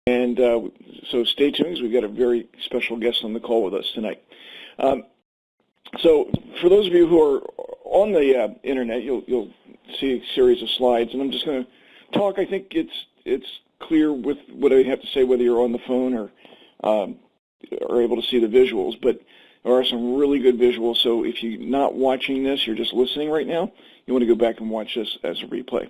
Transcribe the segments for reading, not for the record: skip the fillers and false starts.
And so stay tuned, because we've got a very special guest on the call with us tonight. So for those of you who are on the internet, you'll see a series of slides, and I'm just going to talk. I think it's clear with what I have to say, whether you're on the phone or are able to see the visuals, but there are some really good visuals. So if you're not watching this, you're just listening right now, you want to go back and watch this as a replay.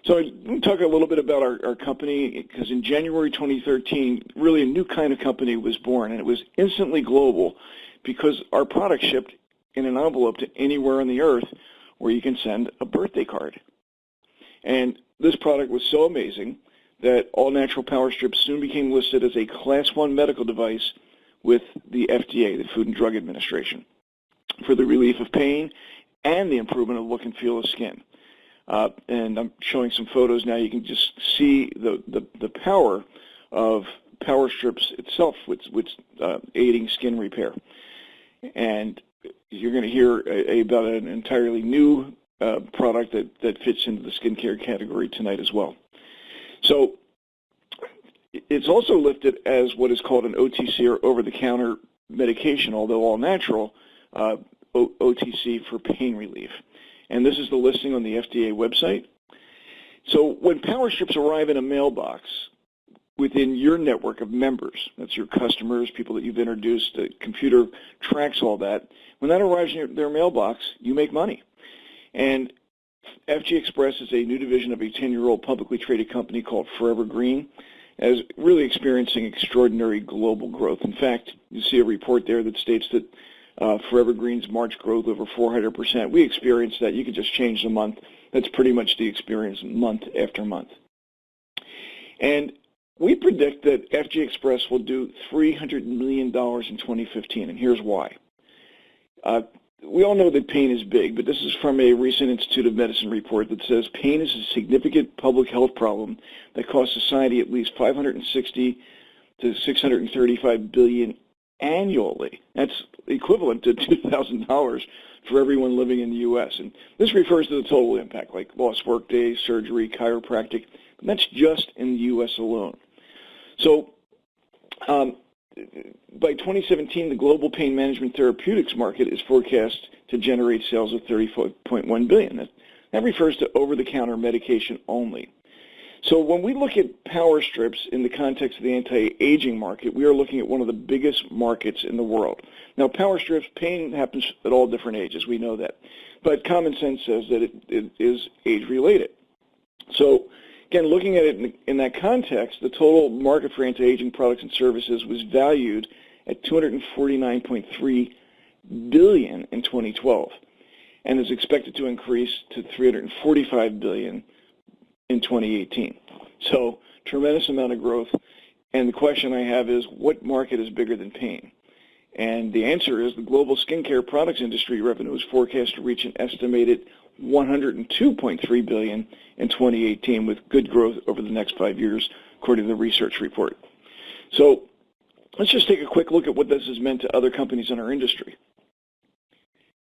So let me talk a little bit about our company, because in January 2013, really a new kind of company was born, and it was instantly global because our product shipped in an envelope to anywhere on the earth where you can send a birthday card. And this product was so amazing that all natural power strips soon became listed as a Class 1 medical device with the FDA, the Food and Drug Administration, for the relief of pain and the improvement of look and feel of skin. And I'm showing some photos now. You can just see the power of power strips itself, with aiding skin repair. And you're going to hear about an entirely new product that fits into the skincare category tonight as well. So it's also listed as what is called an OTC, or over-the-counter medication, although all natural, OTC for pain relief. And this is the listing on the FDA website. So when power strips arrive in a mailbox within your network of members, that's your customers, people that you've introduced, the computer tracks all that, when that arrives in their mailbox, you make money. And FG Express is a new division of a 10-year-old publicly traded company called Forever Green, as really experiencing extraordinary global growth. In fact, you see a report there that states that Forever Green's March growth over 400%. We experienced that. You could just change the month. That's pretty much the experience month after month. And we predict that FG Express will do $300 million in 2015, and here's why. We all know that pain is big, but this is from a recent Institute of Medicine report that says pain is a significant public health problem that costs society at least $560 to $635 billion annually. That's equivalent to $2,000 for everyone living in the U.S. And this refers to the total impact, like lost work days, surgery, chiropractic. And that's just in the U.S. alone. So by 2017, the global pain management therapeutics market is forecast to generate sales of $34.1 billion. That refers to over-the-counter medication only. So when we look at power strips in the context of the anti-aging market, we are looking at one of the biggest markets in the world. Now, power strips, pain happens at all different ages. We know that. But common sense says that it is age-related. So, again, looking at it in that context, the total market for anti-aging products and services was valued at $249.3 billion in 2012, and is expected to increase to $345 billion in 2018. So, tremendous amount of growth. And the question I have is, what market is bigger than pain? And the answer is the global skincare products industry revenue is forecast to reach an estimated $102.3 billion in 2018, with good growth over the next 5 years, according to the research report. So let's just take a quick look at what this has meant to other companies in our industry.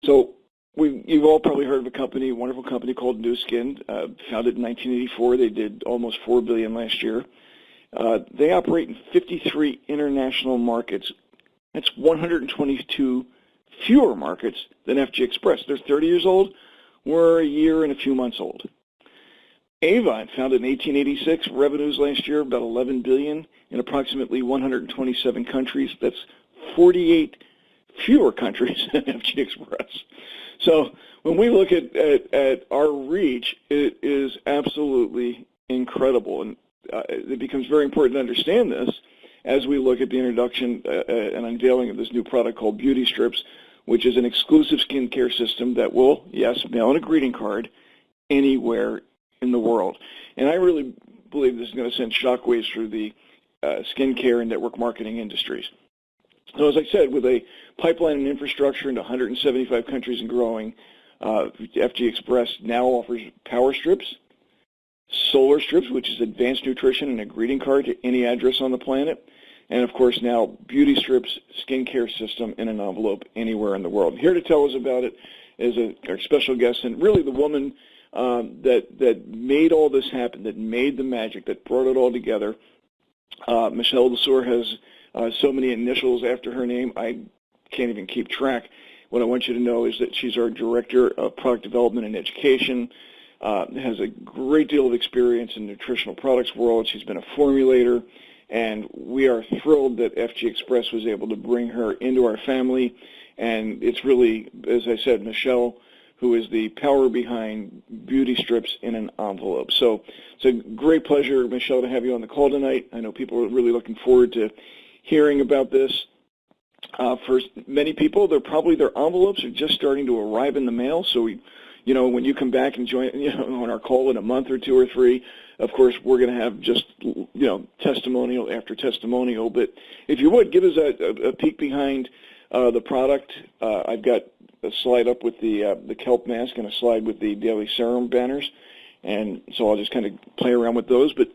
So you've all probably heard of a company, a wonderful company called Nu Skin, founded in 1984. They did almost $4 billion last year. They operate in 53 international markets. That's 122 fewer markets than FG Express. They're 30 years old. We're a year and a few months old. Avon, founded in 1886, revenues last year about $11 billion in approximately 127 countries. That's 48 fewer countries than FG Express. So when we look at our reach, it is absolutely incredible. And it becomes very important to understand this as we look at the introduction and unveiling of this new product called Beauty Strips, which is an exclusive skincare system that will, yes, mail in a greeting card anywhere in the world. And I really believe this is going to send shockwaves through the skincare and network marketing industries. So as I said, with a pipeline and infrastructure into 175 countries and growing, FG Express now offers power strips, solar strips, which is advanced nutrition and a greeting card to any address on the planet, and of course now Beauty Strips skincare system in an envelope anywhere in the world. Here to tell us about it is our special guest, and really the woman that made all this happen, that made the magic, that brought it all together, Michelle Lesueur has so many initials after her name, I can't even keep track. What I want you to know is that she's our Director of Product Development and Education, has a great deal of experience in the nutritional products world. She's been a formulator, and we are thrilled that FG Express was able to bring her into our family. And it's really, as I said, Michelle, who is the power behind beauty strips in an envelope. So it's a great pleasure, Michelle, to have you on the call tonight. I know people are really looking forward to hearing about this. For many people, their envelopes are just starting to arrive in the mail. So when you come back and join, on our call in a month or two or three, of course, we're going to have just, testimonial after testimonial. But if you would, give us a peek behind the product. I've got a slide up with the kelp mask and a slide with the daily serum banners. And so I'll just kind of play around with those. But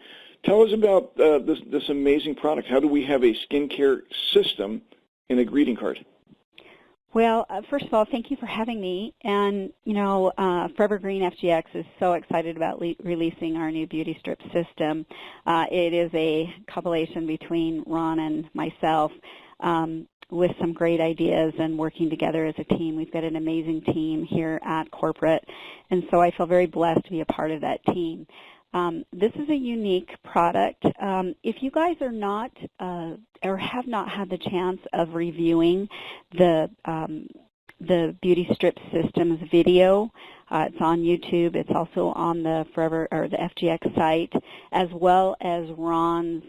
tell us about this amazing product. How do we have a skincare system in a greeting card? Well, first of all, thank you for having me. And, Forever Green FGX is so excited about releasing our new beauty strip system. It is a compilation between Ron and myself with some great ideas and working together as a team. We've got an amazing team here at corporate, and so I feel very blessed to be a part of that team. This is a unique product. If you guys are not or have not had the chance of reviewing the Beauty Strip Systems video, it's on YouTube. It's also on the the FGX site, as well as Ron's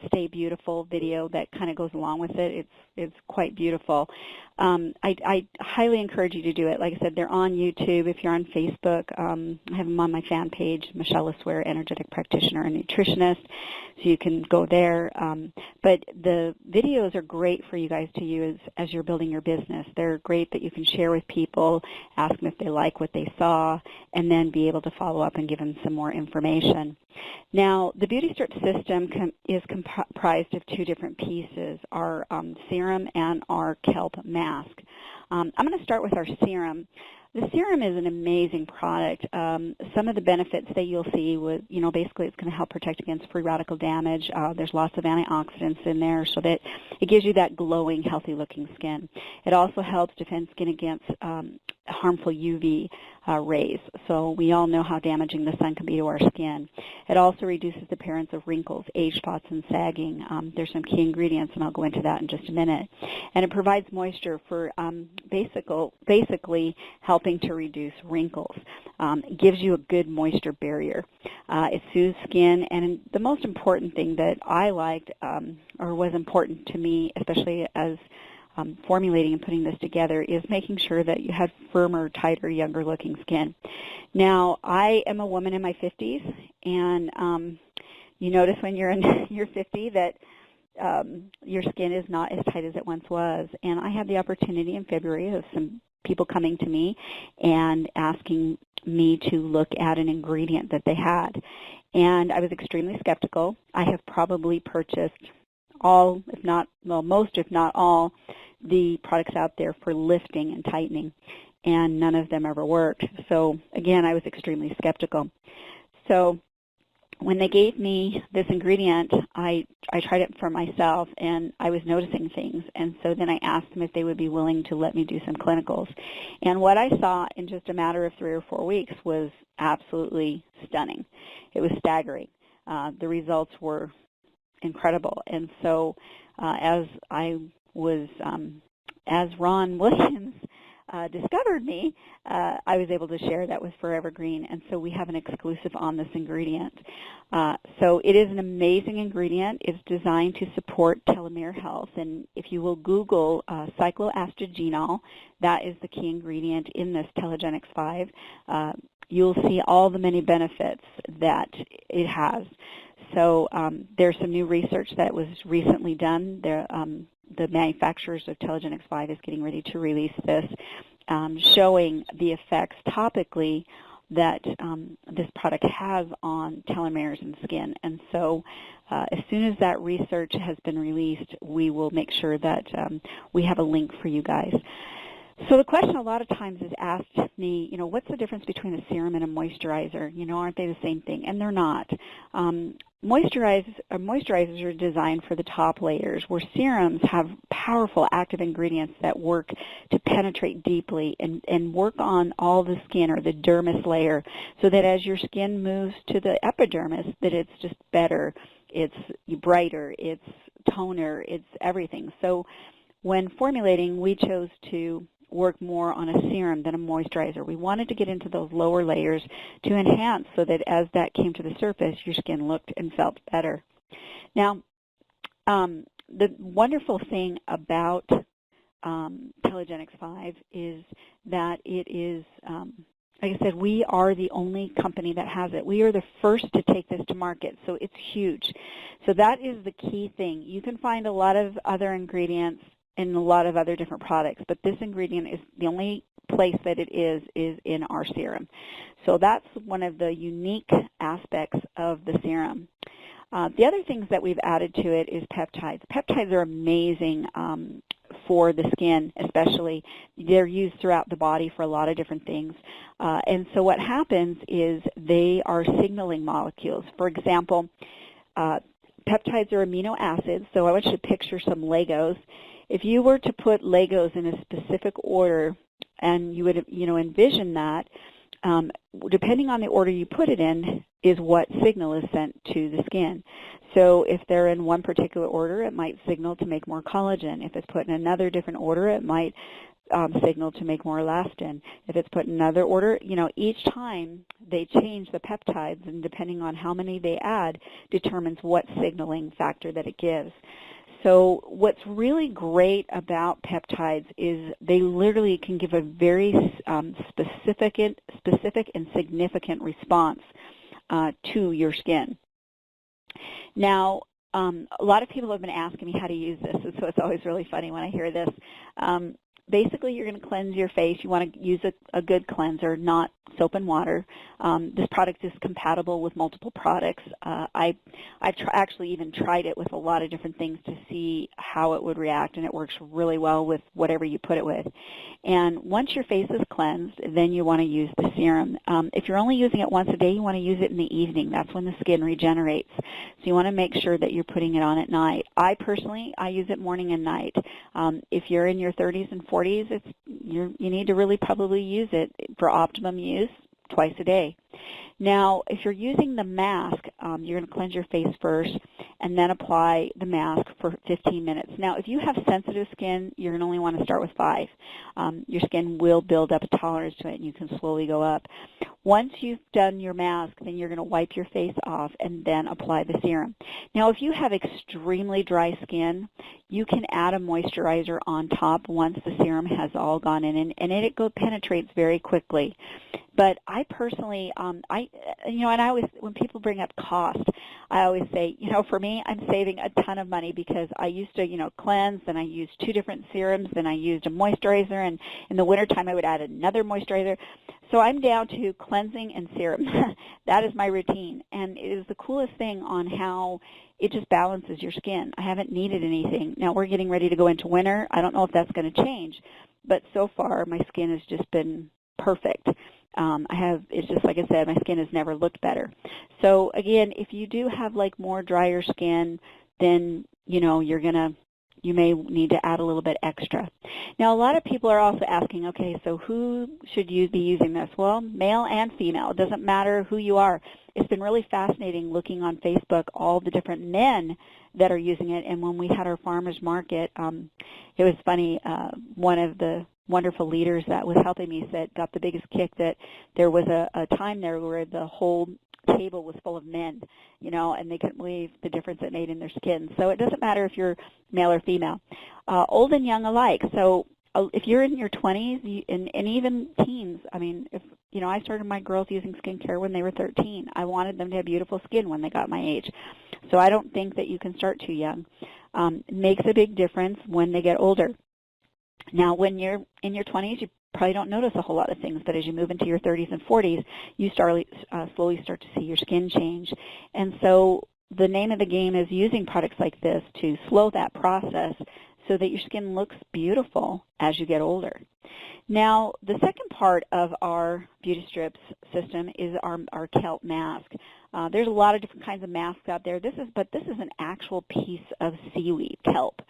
Stay Beautiful video that kind of goes along with it. It's quite beautiful. I highly encourage you to do it. Like I said, they're on YouTube. If you're on Facebook, I have them on my fan page, Michelle Lesueur, Energetic Practitioner and Nutritionist, so you can go there. But the videos are great for you guys to use as you're building your business. They're great that you can share with people, ask them if they like what they saw, and then be able to follow up and give them some more information. Now, the Beauty Strip system is comprised of two different pieces, our serum and our kelp mask. I'm going to start with our serum. The serum is an amazing product. Some of the benefits that you'll see with, basically it's going to help protect against free radical damage. There's lots of antioxidants in there so that it gives you that glowing, healthy-looking skin. It also helps defend skin against harmful UV rays. So we all know how damaging the sun can be to our skin. It also reduces the appearance of wrinkles, age spots, and sagging. There's some key ingredients, and I'll go into that in just a minute. And it provides moisture for basically helping to reduce wrinkles. It gives you a good moisture barrier. It soothes skin, and the most important thing that I liked or was important to me, especially as formulating and putting this together, is making sure that you have firmer, tighter, younger-looking skin. Now, I am a woman in my 50s, and you notice when you're in your 50 that your skin is not as tight as it once was. And I had the opportunity in February of some people coming to me and asking me to look at an ingredient that they had. And I was extremely skeptical. I have probably purchased all, if not, well, most, if not all, the products out there for lifting and tightening, and none of them ever worked. So again, I was extremely skeptical. So when they gave me this ingredient, I tried it for myself, and I was noticing things. And so then I asked them if they would be willing to let me do some clinicals. And what I saw in just a matter of 3 or 4 weeks was absolutely stunning. It was staggering. The results were incredible. And so as Ron Williams discovered me, I was able to share that with Forever Green, and so we have an exclusive on this ingredient. So it is an amazing ingredient. It's designed to support telomere health, and if you will Google cycloastragenol, that is the key ingredient in this Telogenix 5, you'll see all the many benefits that it has. So there's some new research that was recently done. The manufacturers of Telogenix 5 is getting ready to release this, showing the effects topically that this product has on telomeres and skin. And so as soon as that research has been released, we will make sure that we have a link for you guys. So the question a lot of times is asked me, what's the difference between a serum and a moisturizer? Aren't they the same thing? And they're not. moisturizers are designed for the top layers, where serums have powerful active ingredients that work to penetrate deeply and work on all the skin or the dermis layer, so that as your skin moves to the epidermis, that it's just better, it's brighter, it's toner, it's everything. So when formulating, we chose to work more on a serum than a moisturizer. We wanted to get into those lower layers to enhance so that as that came to the surface, your skin looked and felt better. Now, the wonderful thing about Telegenics 5 is that it is, like I said, we are the only company that has it. We are the first to take this to market, so it's huge. So that is the key thing. You can find a lot of other ingredients in a lot of other different products, but this ingredient is the only place that it is in our serum. So that's one of the unique aspects of the serum. The other things that we've added to it is peptides. Peptides are amazing for the skin, especially. They're used throughout the body for a lot of different things. And so what happens is they are signaling molecules. For example, peptides are amino acids, so I want you to picture some Legos. If you were to put Legos in a specific order, and you would envision that, depending on the order you put it in, is what signal is sent to the skin. So if they're in one particular order, it might signal to make more collagen. If it's put in another different order, it might signal to make more elastin. If it's put in another order, each time they change the peptides, and depending on how many they add, determines what signaling factor that it gives. So what's really great about peptides is they literally can give a very specific and significant response to your skin. Now, a lot of people have been asking me how to use this, and so it's always really funny when I hear this. Basically, you're going to cleanse your face. You want to use a good cleanser, not soap and water. This product is compatible with multiple products. I've actually even tried it with a lot of different things to see how it would react, and it works really well with whatever you put it with. And once your face is cleansed, then you want to use the serum. If you're only using it once a day, you want to use it in the evening. That's when the skin regenerates. So you want to make sure that you're putting it on at night. I use it morning and night. If you're in your 30s and 40s, you need to really probably use it for optimum use twice a day. Now, if you're using the mask, you're going to cleanse your face first and then apply the mask for 15 minutes. Now, if you have sensitive skin, you're going to only want to start with 5. Your skin will build up a tolerance to it, and you can slowly go up. Once you've done your mask, then you're going to wipe your face off and then apply the serum. Now, if you have extremely dry skin, you can add a moisturizer on top once the serum has all gone in, and it penetrates very quickly. But I personally, and I always, when people bring up cost, I always say, for me, I'm saving a ton of money because I used to, cleanse, and I used 2 different serums, then I used a moisturizer, and in the wintertime I would add another moisturizer. So I'm down to cleansing and serum. That is my routine, and it is the coolest thing on how it just balances your skin. I haven't needed anything. Now we're getting ready to go into winter. I don't know if that's going to change, but so far my skin has just been perfect. It's just like I said, my skin has never looked better. So again, if you do have like more drier skin, then you may need to add a little bit extra. Now, a lot of people are also asking, okay, so who should you be using this? Well, male and female. It doesn't matter who you are. It's been really fascinating looking on Facebook all the different men that are using it. And when we had our farmers market, it was funny. One of the wonderful leaders that was helping me said got the biggest kick that there was a time there where the whole table was full of men, and they couldn't believe the difference it made in their skin. So it doesn't matter if you're male or female, old and young alike. So if you're in your 20s and even teens, I mean, if I started my girls using skincare when they were 13. I wanted them to have beautiful skin when they got my age. So I don't think that you can start too young. It makes a big difference when they get older. Now, when you're in your 20s, you probably don't notice a whole lot of things, but as you move into your 30s and 40s, you slowly start to see your skin change. And so the name of the game is using products like this to slow that process so that your skin looks beautiful as you get older. Now, the second part of our Beauty Strips system is our kelp mask. There's a lot of different kinds of masks out there. This is an actual piece of seaweed kelp.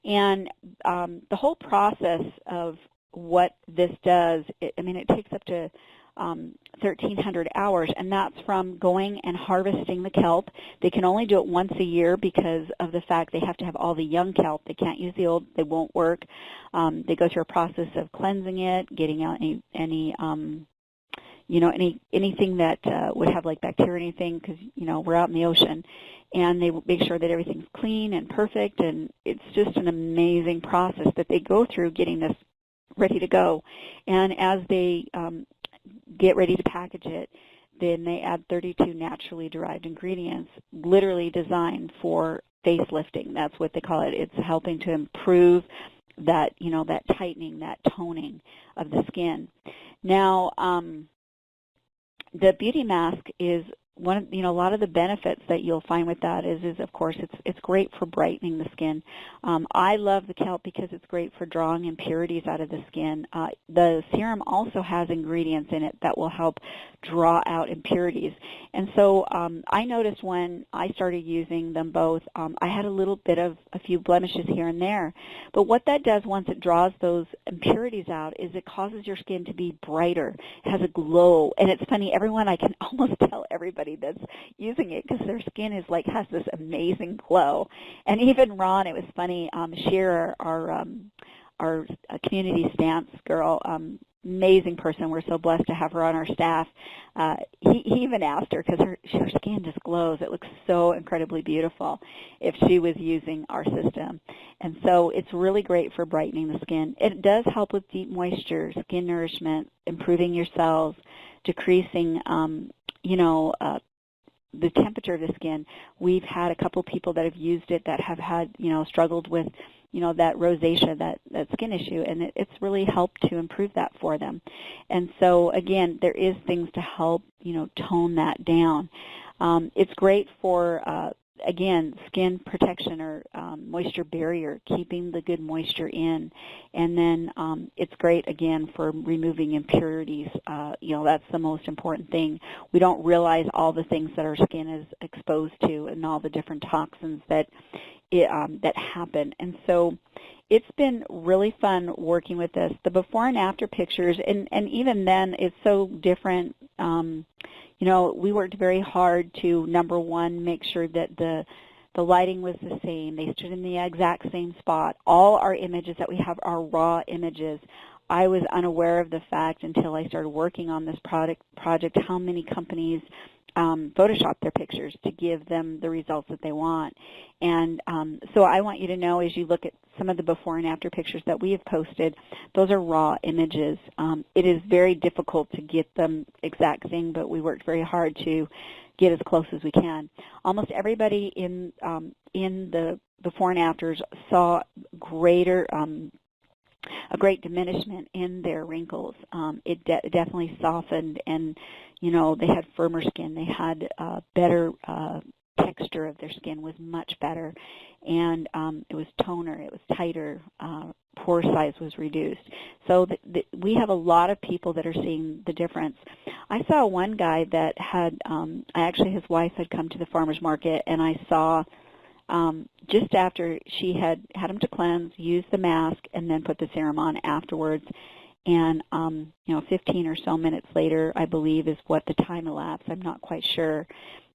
And the whole process of what this does, it takes up to 1,300 hours, and that's from going and harvesting the kelp. They can only do it once a year because of the fact they have to have all the young kelp. They can't use the old; they won't work. They go through a process of cleansing it, getting out anything that would have like bacteria or anything, because we're out in the ocean, and they make sure that everything's clean and perfect. And it's just an amazing process that they go through getting this ready to go. And as they get ready to package it, then they add 32 naturally derived ingredients, literally designed for facelifting. That's what they call it. It's helping to improve that, that tightening, that toning of the skin. Now, the beauty mask is one of, a lot of the benefits that you'll find with that is of course it's great for brightening the skin. I love the kelp because it's great for drawing impurities out of the skin. The serum also has ingredients in it that will help draw out impurities. And so I noticed when I started using them both, I had a little bit of a few blemishes here and there. But what that does once it draws those impurities out is it causes your skin to be brighter. It has a glow. And it's funny, I can almost tell everybody that's using it because their skin is has this amazing glow. And even Ron, it was funny, Shearer, our community stance girl, amazing person. We're so blessed to have her on our staff. He even asked her, because her skin just glows. It looks so incredibly beautiful if she was using our system. And so it's really great for brightening the skin. It does help with deep moisture, skin nourishment, improving your cells, decreasing, the temperature of the skin. We've had a couple people that have used it that have had, struggled with, that rosacea, that skin issue, and it's really helped to improve that for them. And so, again, there is things to help, tone that down. It's great for, again, skin protection or moisture barrier, keeping the good moisture in. And then it's great, again, for removing impurities. That's the most important thing. We don't realize all the things that our skin is exposed to and all the different toxins that happen. And so it's been really fun working with this. The before and after pictures, and even then, it's so different. We worked very hard to, number one, make sure that the lighting was the same. They stood in the exact same spot. All our images that we have are raw images. I was unaware of the fact until I started working on this project how many companies Photoshop their pictures to give them the results that they want. And so I want you to know, as you look at some of the before and after pictures that we have posted, those are raw images. It is very difficult to get them exact thing, but we worked very hard to get as close as we can. Almost everybody in the before and afters saw a great diminishment in their wrinkles. It definitely softened, and they had firmer skin. They had better texture of their skin was much better, and it was toner. It was tighter. Pore size was reduced. So we have a lot of people that are seeing the difference. I saw one guy that had actually his wife had come to the farmer's market, and I saw just after she had him to cleanse, use the mask, and then put the serum on afterwards. And 15 or so minutes later, I believe, is what the time elapsed. I'm not quite sure,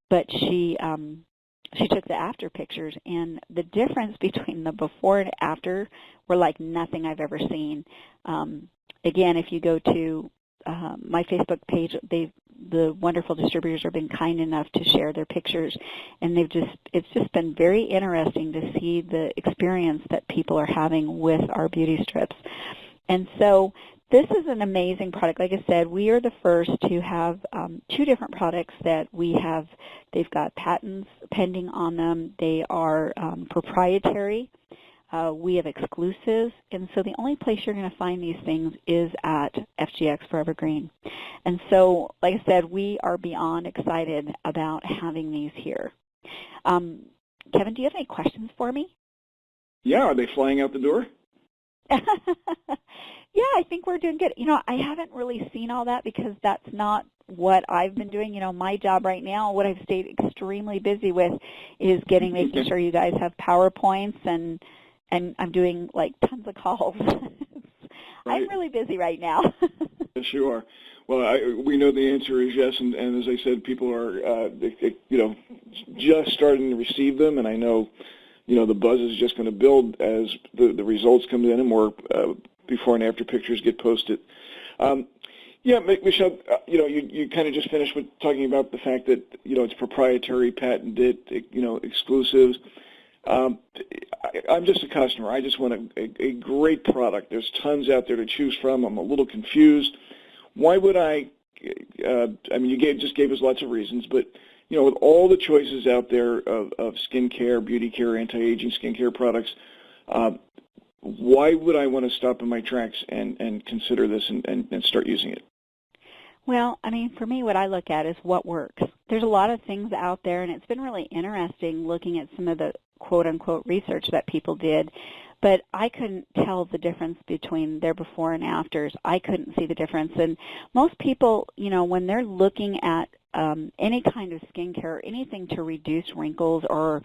but she took the after pictures, and the difference between the before and after were like nothing I've ever seen. Again, if you go to my Facebook page, the wonderful distributors have been kind enough to share their pictures, and it's just been very interesting to see the experience that people are having with our beauty strips. And so this is an amazing product. Like I said, we are the first to have two different products that we have. They've got patents pending on them. They are proprietary. We have exclusives, and so the only place you're going to find these things is at FGX Forever Green. And so, like I said, we are beyond excited about having these here. Kevin, do you have any questions for me? Yeah, are they flying out the door? Yeah, I think we're doing good. I haven't really seen all that because that's not what I've been doing. You know, my job right now, what I've stayed extremely busy with is making sure you guys have PowerPoints, and I'm doing like tons of calls. Right. I'm really busy right now. Yes, you are. Well, we know the answer is yes, and as I said, people are, just starting to receive them, and I know, the buzz is just going to build as the results come in and more before and after pictures get posted. Yeah, Michelle, you kind of just finished with talking about the fact that, it's proprietary, patented, exclusives. I'm just a customer. I just want a great product. There's tons out there to choose from. I'm a little confused. Why would I mean, you just gave us lots of reasons, but, with all the choices out there of skincare, beauty care, anti-aging skincare products, why would I want to stop in my tracks and consider this and start using it? Well, I mean, for me, what I look at is what works. There's a lot of things out there, and it's been really interesting looking at some of the quote-unquote research that people did, but I couldn't tell the difference between their before and afters. I couldn't see the difference. And most people, when they're looking at any kind of skincare, anything to reduce wrinkles or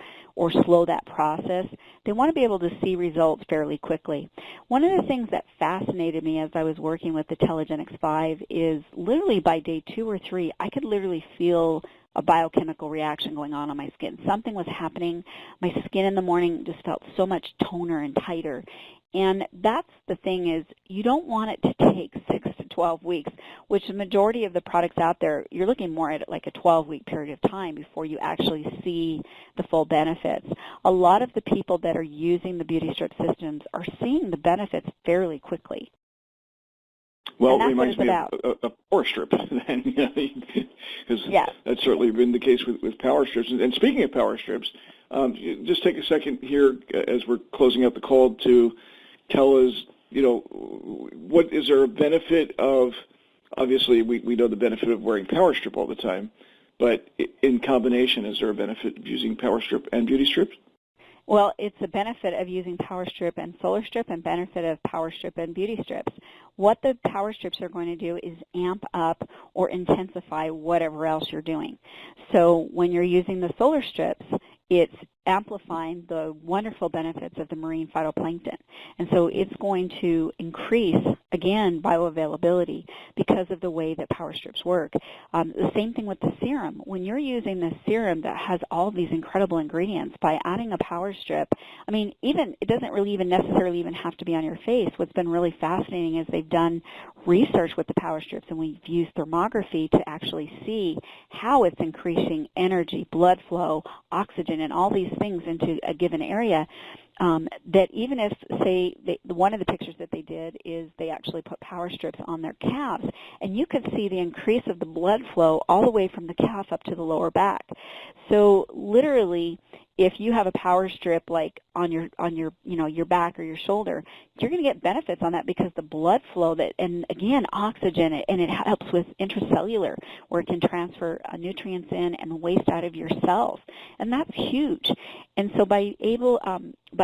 slow that process, they want to be able to see results fairly quickly. One of the things that fascinated me as I was working with the Telegenics 5 is literally by day 2 or 3, I could literally feel a biochemical reaction going on my skin. Something was happening. My skin in the morning just felt so much toner and tighter. And that's the thing is you don't want it to take 6 to 12 weeks, which the majority of the products out there, you're looking more at like a 12-week period of time before you actually see the full benefits. A lot of the people that are using the Beauty Strip systems are seeing the benefits fairly quickly. Well, it reminds me of Power Strip, because that's certainly been the case with Power Strips. And speaking of Power Strips, just take a second here as we're closing out the call to tell us, what is there a benefit of, obviously we know the benefit of wearing Power Strip all the time, but in combination, is there a benefit of using Power Strip and Beauty Strips? Well, it's a benefit of using Power Strip and Solar Strip and benefit of Power Strip and Beauty Strips. What the Power Strips are going to do is amp up or intensify whatever else you're doing. So when you're using the Solar Strips, it's amplifying the wonderful benefits of the marine phytoplankton. And so it's going to increase, again, bioavailability because of the way that Power Strips work. The same thing with the serum. When you're using the serum that has all these incredible ingredients, by adding a Power Strip, I mean, it doesn't really even necessarily even have to be on your face. What's been really fascinating is they've done research with the Power Strips, and we've used thermography to actually see how it's increasing energy, blood flow, oxygen, and all these things into a given area, that even if, say, one of the pictures that they did is they actually put Power Strips on their calves, and you could see the increase of the blood flow all the way from the calf up to the lower back. So literally, if you have a Power Strip like on your your back or your shoulder, you're going to get benefits on that because the blood flow and again oxygen, and it helps with intracellular where it can transfer nutrients in and waste out of your cells, and that's huge. And so by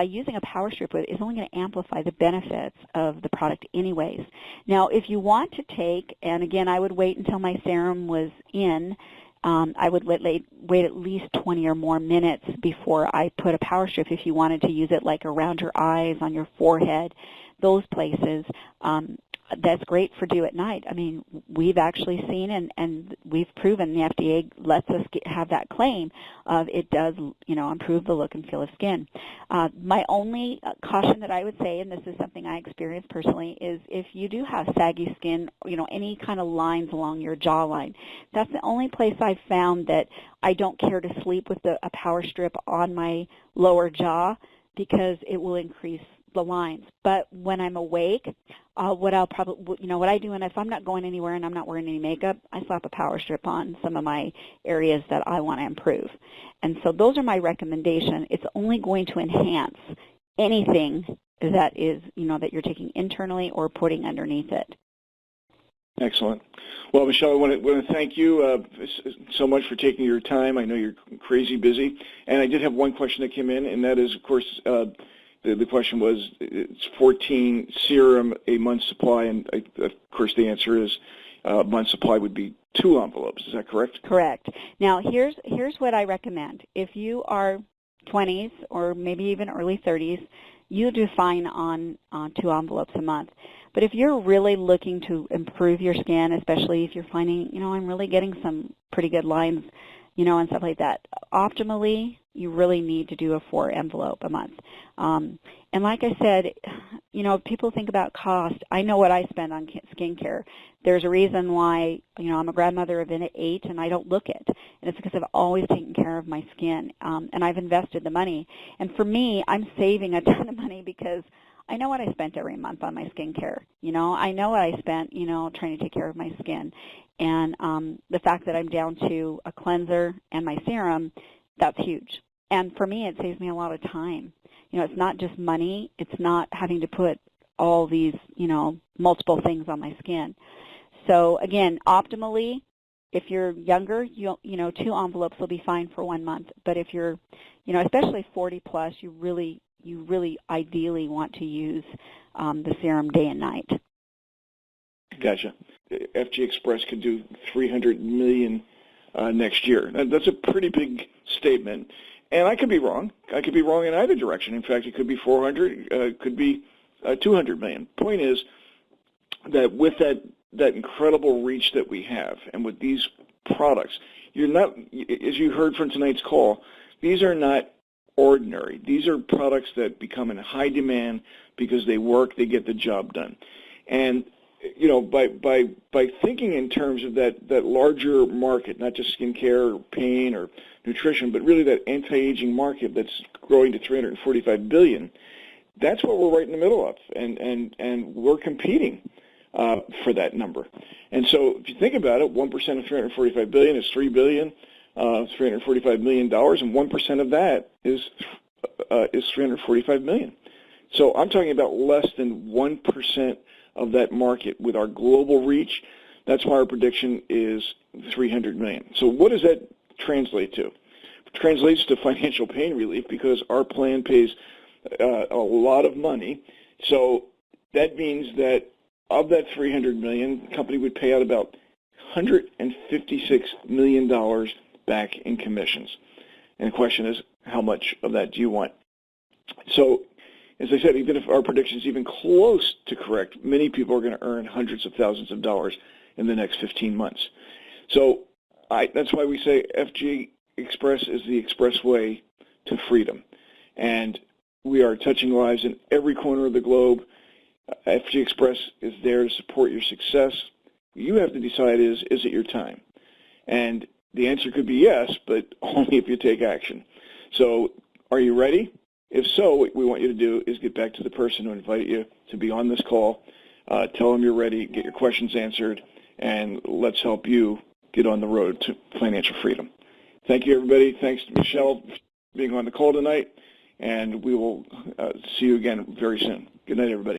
using a Power Strip, it's only going to amplify the benefits of the product anyways. Now, if you want to take, and again, I would wait until my serum was in. I would wait at least 20 or more minutes before I put a Power Strip if you wanted to use it like around your eyes, on your forehead, those places. That's great for do at night. I mean, we've actually seen and we've proven the FDA lets us have that claim of it does, improve the look and feel of skin. My only caution that I would say, and this is something I experienced personally, is if you do have saggy skin, any kind of lines along your jawline, that's the only place I've found that I don't care to sleep with a Power Strip on my lower jaw because it will increase the lines. But when I'm awake, what I'll probably, what I do, and if I'm not going anywhere and I'm not wearing any makeup, I slap a Power Strip on some of my areas that I want to improve. And so those are my recommendation. It's only going to enhance anything that is, that you're taking internally or putting underneath it. Excellent. Well, Michelle, I want to thank you so much for taking your time. I know you're crazy busy. And I did have one question that came in, and that is, of course, the question was, it's 14 serum, a month's supply, and of course the answer is a month's supply would be 2 envelopes. Is that correct? Correct. Now, here's what I recommend. If you are 20s or maybe even early 30s, you'll do fine on 2 envelopes a month. But if you're really looking to improve your skin, especially if you're finding, I'm really getting some pretty good lines, and stuff like that, optimally, you really need to do a 4 envelope a month. And like I said, people think about cost. I know what I spend on skincare. There's a reason why, I'm a grandmother of 8 and I don't look it. And it's because I've always taken care of my skin, and I've invested the money. And for me, I'm saving a ton of money because I know what I spent every month on my skincare. I know what I spent, trying to take care of my skin. And the fact that I'm down to a cleanser and my serum, that's huge. And for me, it saves me a lot of time. It's not just money. It's not having to put all these, multiple things on my skin. So again, optimally, if you're younger, 2 envelopes will be fine for 1 month. But if you're, especially 40 plus, you really ideally want to use the serum day and night. Gotcha. FG Express could do $300 million next year. That's a pretty big statement. And I could be wrong. I could be wrong in either direction. In fact, it could be 400, could be 200 million. Point is that with that incredible reach that we have, and with these products, you're not, as you heard from tonight's call, these are not ordinary. These are products that become in high demand because they work, they get the job done. And by thinking in terms of that larger market, not just skincare or pain or nutrition, but really that anti-aging market that's growing to $345 billion, that's what we're right in the middle of, and we're competing for that number. And so if you think about it, 1% of $345 billion is $3 billion, $345 million, and 1% of that is $345 million. So I'm talking about less than 1% of that market with our global reach. That's why our prediction is 300 million. So what does that translate to? It translates to financial pain relief because our plan pays a lot of money. So that means that of that 300 million, the company would pay out about $156 million back in commissions. And the question is, how much of that do you want? So, as I said, even if our prediction is even close to correct, many people are going to earn hundreds of thousands of dollars in the next 15 months. So that's why we say FG Express is the expressway to freedom. And we are touching lives in every corner of the globe. FG Express is there to support your success. You have to decide is it your time? And the answer could be yes, but only if you take action. So are you ready? If so, what we want you to do is get back to the person who invited you to be on this call, tell them you're ready, get your questions answered, and let's help you get on the road to financial freedom. Thank you, everybody. Thanks to Michelle for being on the call tonight, and we will see you again very soon. Good night, everybody.